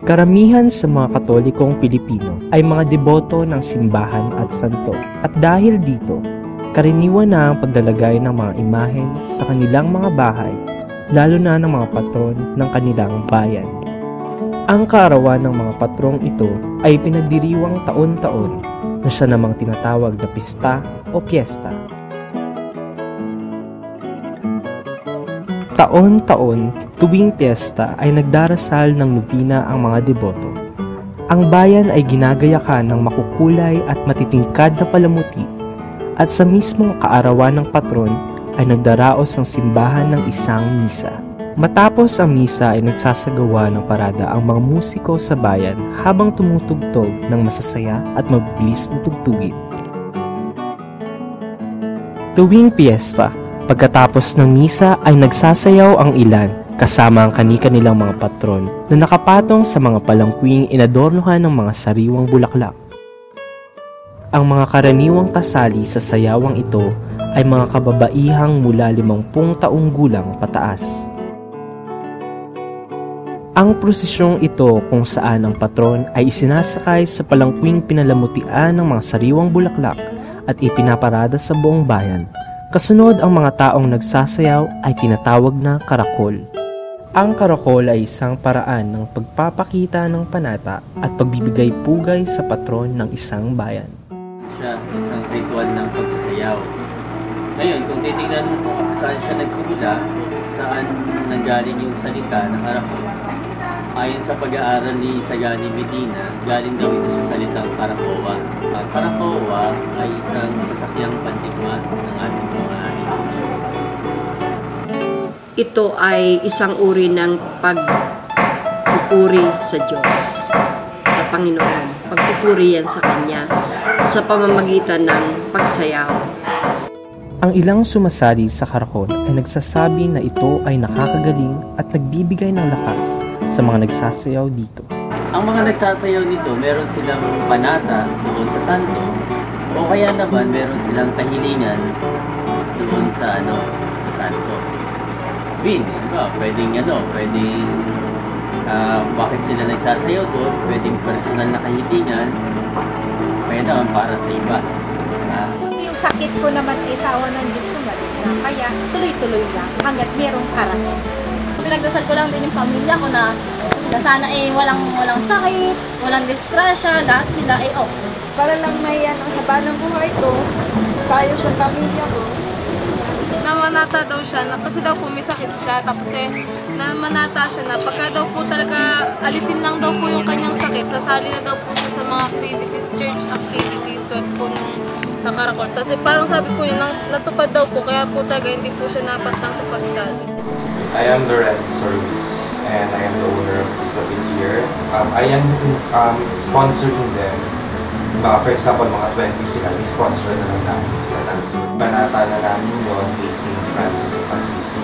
Karamihan sa mga Katolikong Pilipino ay mga deboto ng simbahan at santo. At dahil dito, karaniwan na ang paglalagay ng mga imahen sa kanilang mga bahay, lalo na ng mga patron ng kanilang bayan. Ang kaarawan ng mga patrong ito ay pinagdiriwang taon-taon na siya namang tinatawag na pista o piyesta. Taon-taon, tuwing piyesta ay nagdarasal ng nobina ang mga deboto. Ang bayan ay ginagayakan ng makukulay at matitingkad na palamuti at sa mismong kaarawan ng patron ay nagdaraos ng simbahan ng isang misa. Matapos ang misa ay nagsasagawa ng parada ang mga musiko sa bayan habang tumutugtog ng masasaya at mabilis na tugtugin. Tuwing piyesta, pagkatapos ng misa ay nagsasayaw ang ilan kasama ang kani-kanilang mga patron na nakapatong sa mga palangkwing inadornohan ng mga sariwang bulaklak. Ang mga karaniwang kasali sa sayawang ito ay mga kababaihang mula 50 taong gulang pataas. Ang prosesyong ito kung saan ang patron ay isinasakay sa palangkwing pinalamutian ng mga sariwang bulaklak at ipinaparada sa buong bayan. Kasunod ang mga taong nagsasayaw ay tinatawag na karakol. Ang karakol ay isang paraan ng pagpapakita ng panata at pagbibigay pugay sa patron ng isang bayan. Siya, isang ritual ng pagsasayaw. Ngayon, kung titingnan mo kung saan siya nagsimula, saan nanggaling yung salita ng karakol, ayon sa pag-aaral ni Sagani Medina, galing daw ito sa salitang karakowa. Ang karakowa ay isang sasakyang pandigma ng ating mga liturhiya. Ito ay isang uri ng pagpupuri sa Diyos, sa Panginoon. Pagpupuri yan sa Kanya sa pamamagitan ng pagsayaw. Ang ilang sumasali sa karakol ay nagsasabi na ito ay nakakagaling at nagbibigay ng lakas sa mga nagsasayaw dito. Ang mga nagsasayaw nito, meron silang panata doon sa santo o kaya naman meron silang kahilingan doon sa santo. Sabihin, pwedeng bakit sila nagsasayaw doon, pwedeng personal na kahilingan, kaya naman para sa iba. Yung sakit ko naman ay tawa ng Diyos ko na, kaya tuloy-tuloy lang hanggat merong karakol. Pinagdasal ko lang din yung pamilya ko na sana walang sakit, walang disgrasya, lahat sila okay. Para lang may sa balang buhay ko, tayo sa pamilya ko. Namanata daw siya, kasi daw po may sakit siya, tapos namanata siya na pagka daw po talaga alisin lang daw po yung kanyang sakit, sasali na daw po siya sa mga church activities po sa karakol. Kasi parang sabi po yun, natupad daw po, kaya po talaga hindi po siya napatang sa pagsali. I am Lorenzo Solis and I am the owner of Isabel here. I am sponsoring them. For example, mga 20 sila, sponsor na lang namin sila. Panata na namin yun kay St. Francis of Assisi.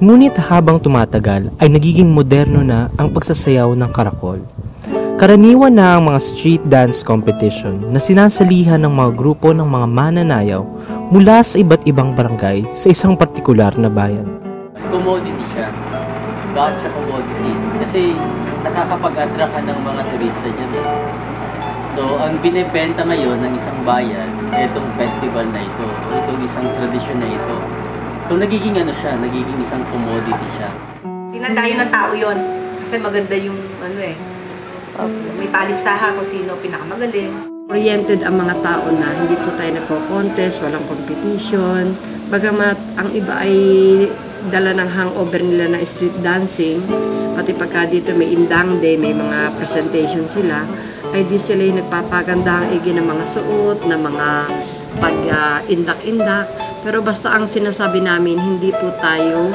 Ngunit habang tumatagal ay nagiging moderno na ang pagsasayaw ng karakol. Karaniwan na ang mga street dance competition na sinasalihan ng mga grupo ng mga mananayaw mula sa iba't ibang barangay sa isang partikular na bayan. Commodity siya. Bakit siya commodity? Kasi nakakapag-attract ka ng mga turista dyan eh. So, ang binibenta ngayon ng isang bayan, itong festival na ito, itong isang tradisyon na ito. So, nagiging nagiging isang commodity siya. Tinandayo ng tao yun. Kasi maganda yung may paligsahan kung sino pinakamagaling. Oriented ang mga tao na hindi po tayo nagko-contest, walang competition. Bagamat ang iba ay dala ng hangover nila na street dancing, pati pagka dito may indang day, may mga presentation sila, ay di sila yung nagpapaganda ang igi ng mga suot, ng mga pag-indak-indak. Pero basta ang sinasabi namin, hindi po tayo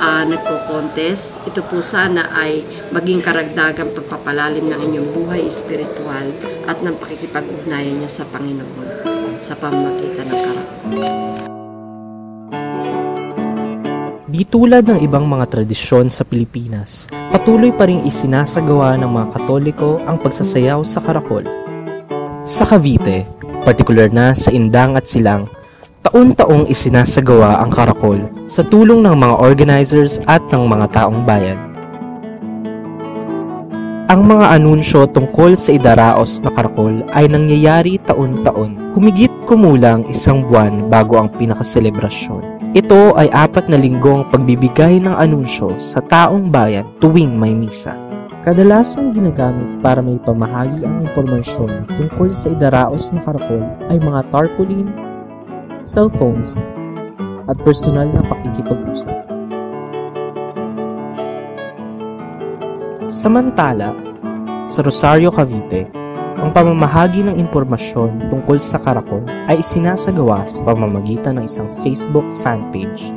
nagko-contest. Ito po sana ay maging karagdagang pagpapalalim ng inyong buhay espiritual at ng pakikipag-ugnayan nyo sa Panginoon sa pamamagitan ng karakol. Di tulad ng ibang mga tradisyon sa Pilipinas, patuloy pa ring isinasagawa ng mga Katoliko ang pagsasayaw sa karakol. Sa Cavite, Partikular na sa Indang at Silang, taon-taong isinasagawa ang karakol sa tulong ng mga organizers at ng mga taong bayan. Ang mga anunsyo tungkol sa idaraos na karakol ay nangyayari taon-taon, humigit kumulang 1 buwan bago ang pinakaselebrasyon. Ito ay 4 na linggong pagbibigay ng anunsyo sa taong bayan tuwing may misa. Kadalasang ginagamit para may pamahagi ang impormasyon tungkol sa idaraos na karakol ay mga tarpaulin, cellphones, at personal na pakikipag-usap. Samantala, sa Rosario, Cavite, ang pamamahagi ng impormasyon tungkol sa karakol ay isinasagawa sa pamamagitan ng isang Facebook fanpage.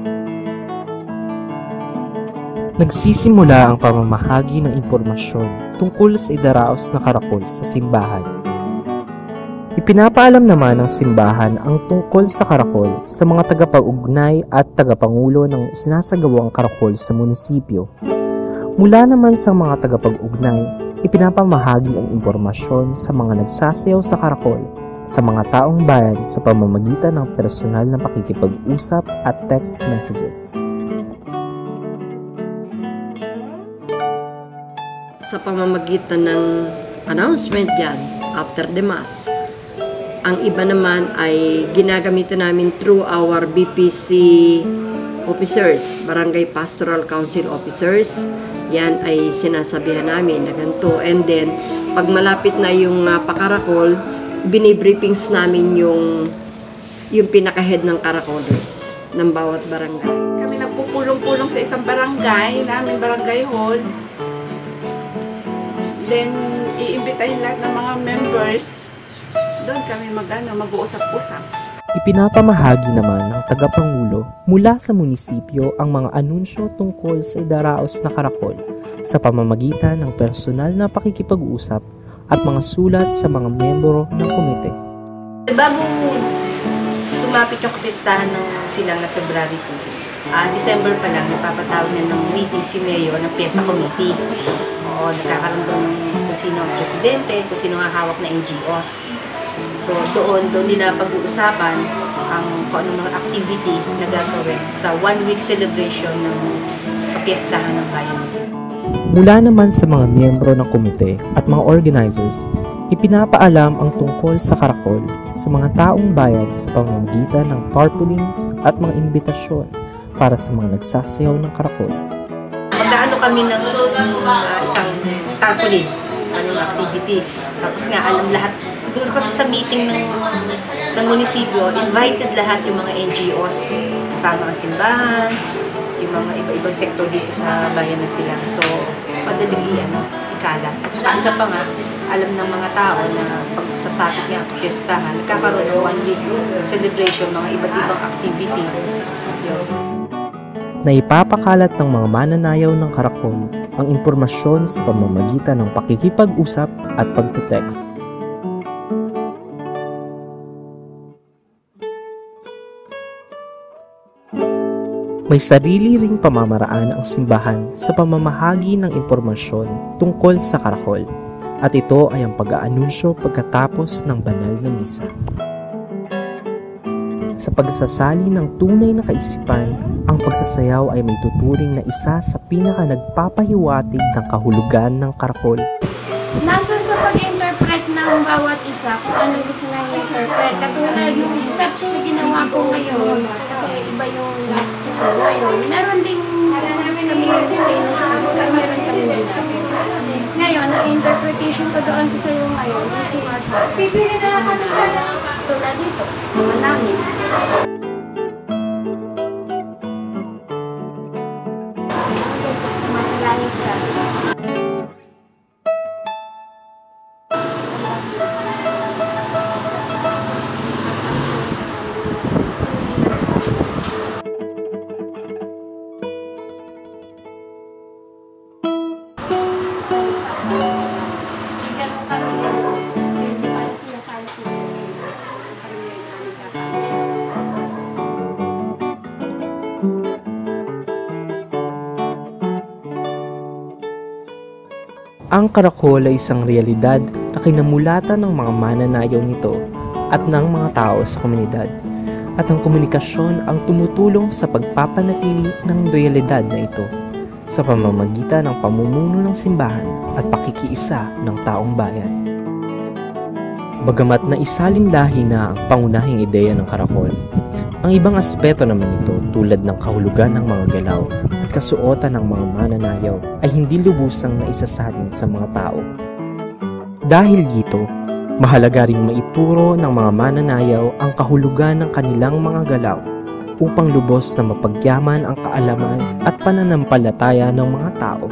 Nagsisimula ang pamamahagi ng impormasyon tungkol sa idaraos na karakol sa simbahan. Ipinapaalam naman ng simbahan ang tungkol sa karakol sa mga tagapag-ugnay at tagapangulo ng isinasagawang karakol sa munisipyo. Mula naman sa mga tagapag-ugnay, ipinapamahagi ang impormasyon sa mga nagsasayaw sa karakol at sa mga taong bayan sa pamamagitan ng personal na pakikipag-usap at text messages. Sa pamamagitan ng announcement yan after the mass. Ang iba naman ay ginagamitan namin through our BPC officers, Barangay Pastoral Council officers. Yan ay sinasabihan namin na ganito. And then, pag malapit na yung pakarakol, binibriefings namin yung pinaka-head ng karakolers ng bawat barangay. Kami nagpupulong-pulong sa isang barangay, namin barangay hall. Then, iimbitahin lahat ng mga members. Doon kami mag-uusap-usap. Ipinapamahagi naman ng tagapangulo mula sa munisipyo ang mga anunsyo tungkol sa idaraos na karakol sa pamamagitan ng personal na pakikipag-usap at mga sulat sa mga miyembro ng komite. Bago sumapit yung kapistahan ng Silang na February 2, December pa lang, napapatawag na ng meeting si Mayor ng Fiesta Committee. O nagkakaroon doon kung sino ang presidente, kung sino ang hawak na NGOs. So doon nila pag-uusapan kung anong mga activity na gagawin sa 1-week celebration ng kapiestahan ng bayan ng Silang. Mula naman sa mga miyembro ng komite at mga organizers, ipinapaalam ang tungkol sa karakol sa mga taong bayan sa pamamagitan ng tarpaulins at mga imbitasyon para sa mga nagsasayaw ng karakol. Magkaano kami ng isang tarpaulin, anong activity. Tapos nga alam lahat, doon kasi sa meeting ng munisipyo, invited lahat yung mga NGOs, kasama ang simbahan, yung mga iba-ibang sektor dito sa bayan ng Silang. So, madaling ikalat. At saka isa pa nga, alam ng mga tao na pag sasapit niya ang fiestahan, nagkakaroon ng 1-week celebration, mga iba't ibang activity. Yun. Na ipapakalat ng mga mananayaw ng karakol ang impormasyon sa pamamagitan ng pakikipag-usap at pagte-text. May sarili ring pamamaraan ang simbahan sa pamamahagi ng impormasyon tungkol sa karakol, at ito ay ang pag-aanunsyo pagkatapos ng banal na misa. Sa pagsasali ng tunay na kaisipan, ang pagsasayaw ay may tuturing na isa sa pinaka-nagpapahiwatig ng kahulugan ng karakol. Nasa sa pag-interpret ng bawat isa kung ano gusto na i-interpret. Katulad yung steps na ginawa ko ngayon, kasi iba yung last na ngayon. Meron ding kami yung stay na steps, pero meron kami din natin. Ngayon, ang interpretation ko doon sa sayo ngayon is yung alphabet. Tulad dito, manangin. Sumasalangit ka. Ang karakol ay isang realidad na kinamulatan ng mga mananayaw nito at ng mga tao sa komunidad, at ang komunikasyon ang tumutulong sa pagpapanatili ng loyalidad na ito sa pamamagitan ng pamumuno ng simbahan at pakikiisa ng taong bayan. Bagamat na isalinlahi na ang pangunahing ideya ng karakol, ang ibang aspeto naman nito tulad ng kahulugan ng mga galaw at kasuotan ng mga mananayaw ay hindi lubusang naisasalin sa mga tao. Dahil dito, mahalaga ring maituro ng mga mananayaw ang kahulugan ng kanilang mga galaw upang lubos na mapagyaman ang kaalaman at pananampalataya ng mga tao.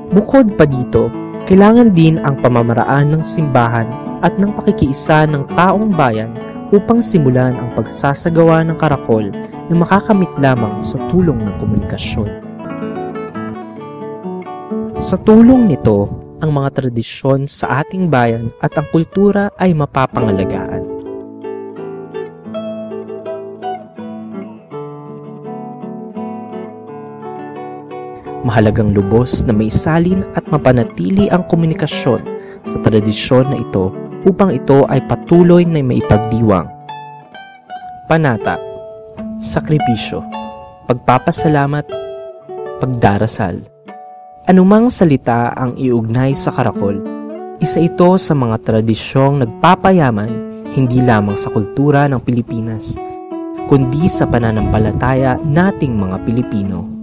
Bukod pa dito, kailangan din ang pamamaraan ng simbahan at ng pakikiisa ng taong bayan upang simulan ang pagsasagawa ng karakol na makakamit lamang sa tulong ng komunikasyon. Sa tulong nito, ang mga tradisyon sa ating bayan at ang kultura ay mapapangalagaan. Mahalagang lubos na maisalin at mapanatili ang komunikasyon sa tradisyon na ito upang ito ay patuloy na maipagdiwang. Panata, sakripisyo, pagpapasalamat, pagdarasal. Anumang salita ang iugnay sa karakol, isa ito sa mga tradisyong nagpapayaman hindi lamang sa kultura ng Pilipinas, kundi sa pananampalataya nating mga Pilipino.